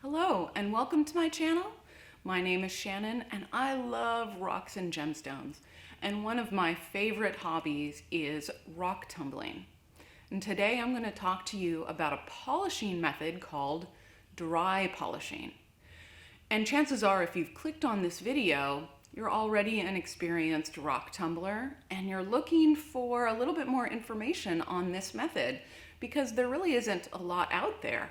Hello and welcome to my channel. My name is Shannon and I love rocks and gemstones. And one of my favorite hobbies is rock tumbling. And today I'm going to talk to you about a polishing method called dry polishing. And chances are if you've clicked on this video, you're already an experienced rock tumbler and you're looking for a little bit more information on this method because there really isn't a lot out there.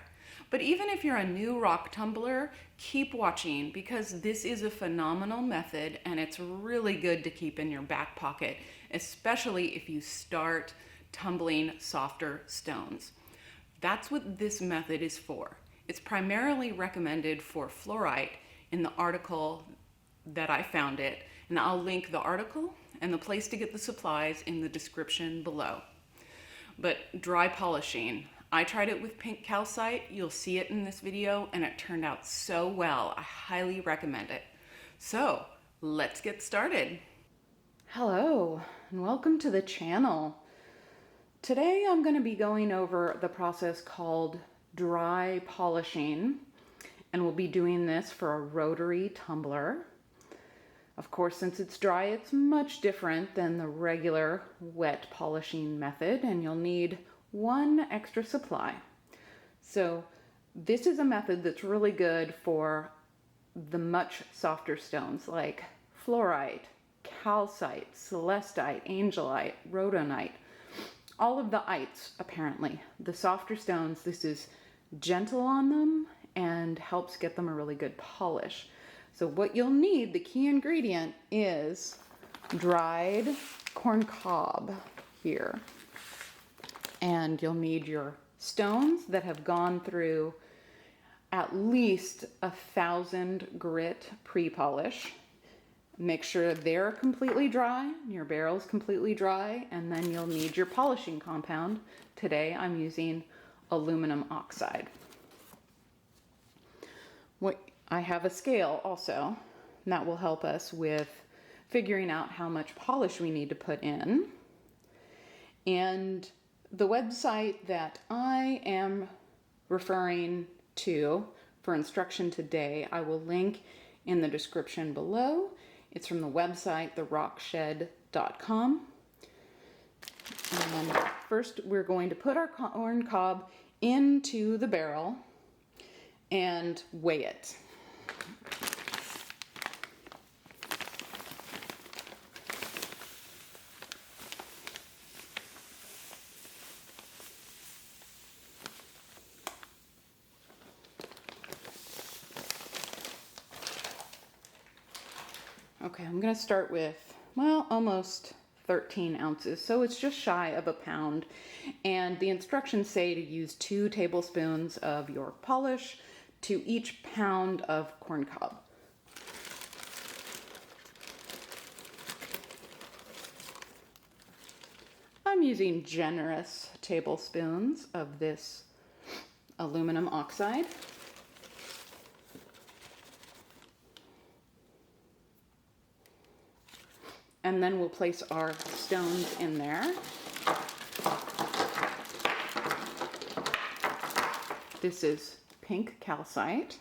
But even if you're a new rock tumbler, keep watching because this is a phenomenal method and it's really good to keep in your back pocket, especially if you start tumbling softer stones. That's what this method is for. It's primarily recommended for fluorite in the article that I found it, and I'll link the article and the place to get the supplies in the description below. But dry polishing, I tried it with pink calcite. You'll see it in this video and it turned out so well. I highly recommend it. So let's get started. Hello and welcome to the channel. Today I'm going to be going over the process called dry polishing, and we'll be doing this for a rotary tumbler. Of course, since it's dry, it's much different than the regular wet polishing method, and you'll need one extra supply. So this is a method that's really good for the much softer stones like fluorite, calcite, celestite, angelite, rhodonite, all of the ites apparently. The softer stones, this is gentle on them and helps get them a really good polish. So what you'll need, the key ingredient, is dried corn cob here. And you'll need your stones that have gone through at least 1,000 grit pre-polish. Make sure they're completely dry, your barrel's completely dry, and then you'll need your polishing compound. Today I'm using aluminum oxide. I have a scale also, and that will help us with figuring out how much polish we need to put in. And the website that I am referring to for instruction today, I will link in the description below. It's from the website, therockshed.com. And first we're going to put our corn cob into the barrel and weigh it. Okay, I'm going to start with, well, almost 13 ounces. So it's just shy of a pound. And the instructions say to use 2 tablespoons of York polish to each pound of corn cob. I'm using generous tablespoons of this aluminum oxide. And then we'll place our stones in there. This is pink calcite.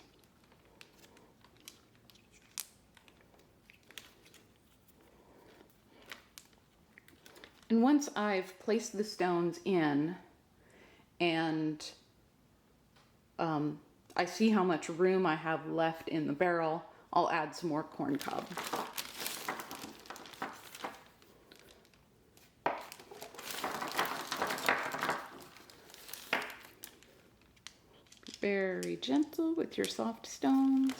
And once I've placed the stones in and I see how much room I have left in the barrel, I'll add some more corn cob. Very gentle with your soft stones.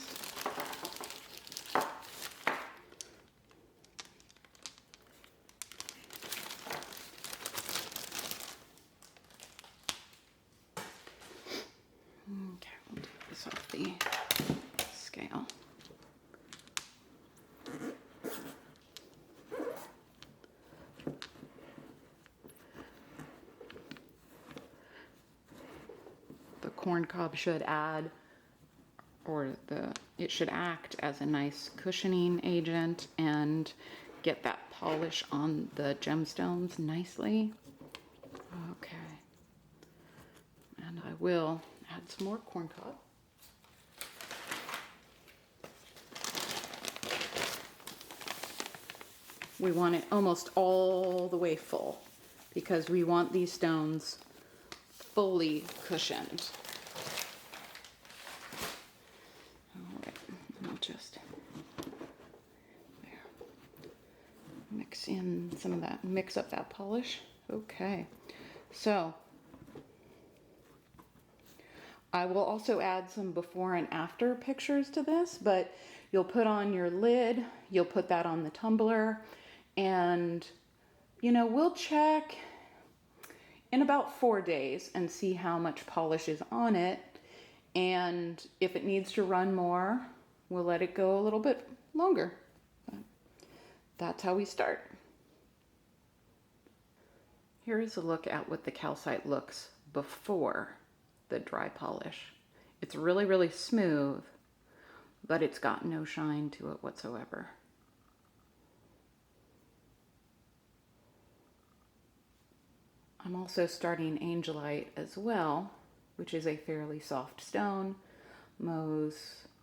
Okay, we'll take this off the scale. Corn cob should add, or it should act as a nice cushioning agent and get that polish on the gemstones nicely. Okay, and I will add some more corn cob. We want it almost all the way full because we want these stones fully cushioned. All right, I'll just mix in some of that, mix up that polish. Okay, so I will also add some before and after pictures to this, but you'll put on your lid, you'll put that on the tumbler, and you know, we'll check in about 4 days and see how much polish is on it, and if it needs to run more, we'll let it go a little bit longer. That's how we start. Here is a look at what the calcite looks before the dry polish. It's really, really smooth, but it's got no shine to it whatsoever. I'm also starting angelite as well, which is a fairly soft stone, Mohs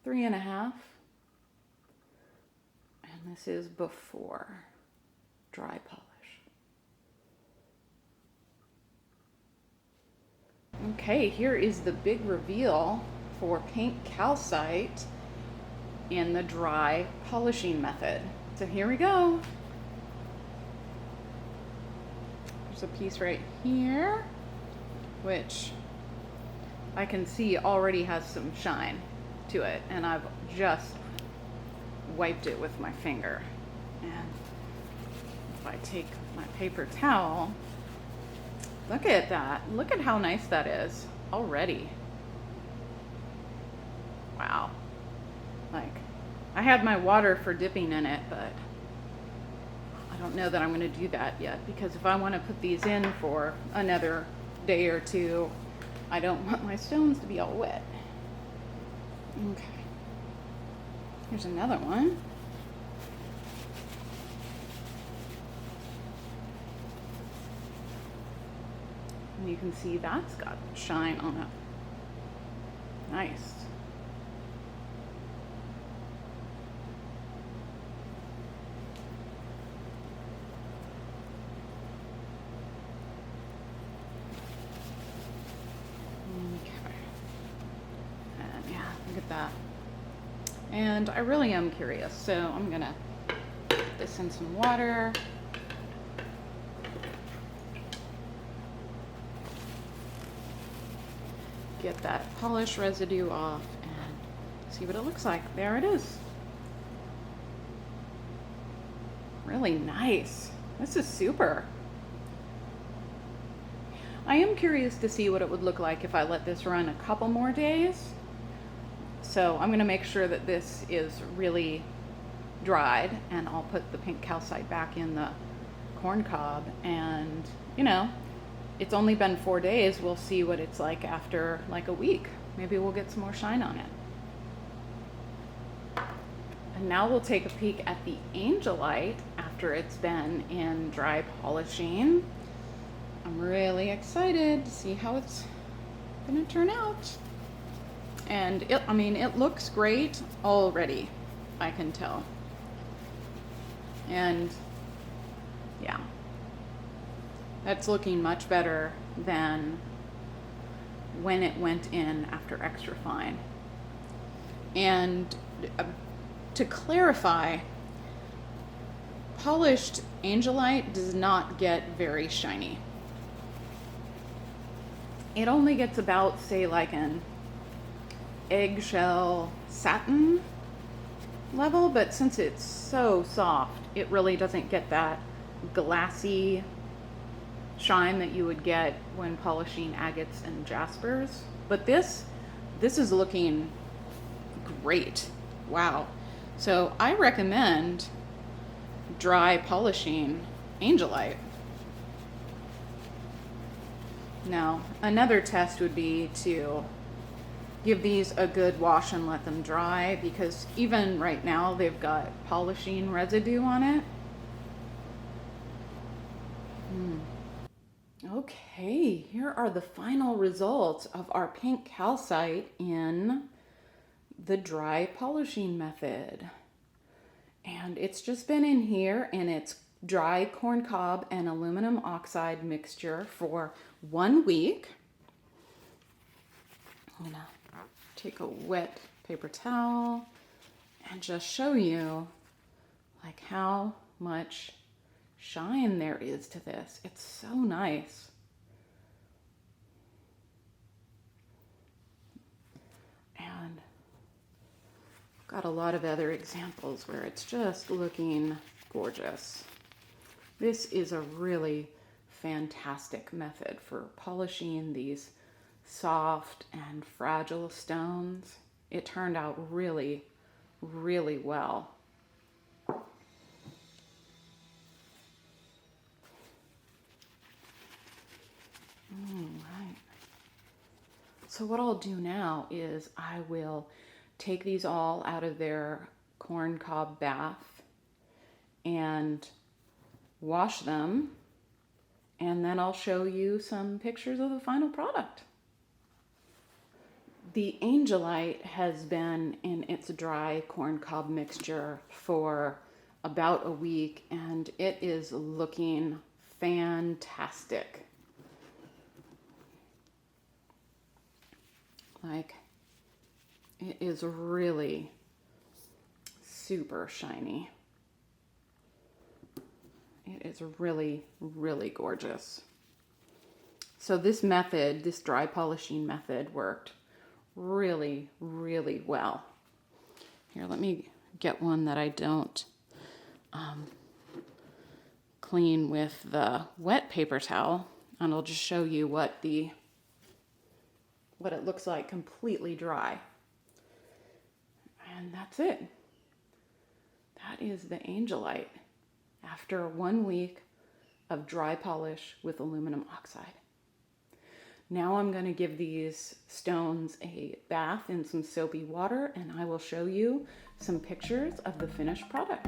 3.5. And this is before dry polish. Okay, here is the big reveal for pink calcite in the dry polishing method. So here we go. There's a piece right here, which I can see already has some shine to it, and I've just wiped it with my finger. And if I take my paper towel, look at that. Look at how nice that is already. Wow. Like, I had my water for dipping in it, but I don't know that I'm going to do that yet, because if I want to put these in for another day or two, I don't want my stones to be all wet. Okay. Here's another one. And you can see that's got shine on it. Nice. Okay. And yeah, look at that. And I really am curious, so I'm gonna put this in some water. Get that polish residue off and see what it looks like. There it is. Really nice. This is super. I am curious to see what it would look like if I let this run a couple more days. So I'm going to make sure that this is really dried, and I'll put the pink calcite back in the corn cob, and you know, it's only been 4 days. We'll see what it's like after like a week. Maybe we'll get some more shine on it. And now we'll take a peek at the angelite after it's been in dry polishing. I'm really excited to see how it's gonna turn out. And it looks great already, I can tell. And yeah, that's looking much better than when it went in after extra fine. And to clarify, polished angelite does not get very shiny. It only gets about, say, like an eggshell satin level, but since it's so soft, it really doesn't get that glassy shine that you would get when polishing agates and jaspers. But this is looking great. Wow. So I recommend dry polishing angelite. Now, another test would be to give these a good wash and let them dry, because even right now they've got polishing residue on it. Okay, here are the final results of our pink calcite in the dry polishing method. And it's just been in here and it's dry corn cob and aluminum oxide mixture for 1 week. I'm gonna take a wet paper towel and just show you like how much shine there is to this. It's so nice. And I've got a lot of other examples where it's just looking gorgeous. This is a really fantastic method for polishing these soft and fragile stones. It turned out really, really well. All right. So what I'll do now is I will take these all out of their corn cob bath and wash them, and then I'll show you some pictures of the final product. The angelite has been in its dry corn cob mixture for about a week, and it is looking fantastic. Like, it is really super shiny. It is really, really gorgeous. So this method, this dry polishing method, worked really, really well. Here, let me get one that I don't clean with the wet paper towel, and I'll just show you what it looks like completely dry. And that's it. That is the angelite after 1 week of dry polish with aluminum oxide. Now I'm going to give these stones a bath in some soapy water, and I will show you some pictures of the finished product.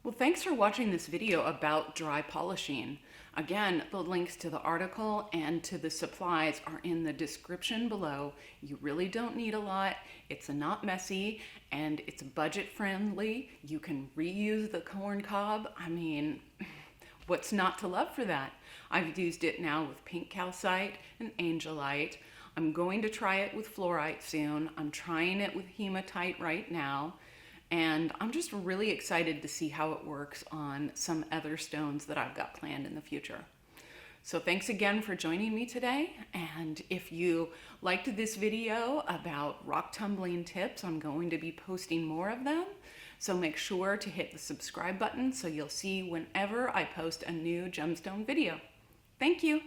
Well, thanks for watching this video about dry polishing. Again, the links to the article and to the supplies are in the description below. You really don't need a lot. It's not messy and it's budget friendly. You can reuse the corn cob. I mean, what's not to love for that? I've used it now with pink calcite and angelite. I'm going to try it with fluorite soon. I'm trying it with hematite right now. And I'm just really excited to see how it works on some other stones that I've got planned in the future. So thanks again for joining me today. And if you liked this video about rock tumbling tips, I'm going to be posting more of them. So make sure to hit the subscribe button so you'll see whenever I post a new gemstone video. Thank you.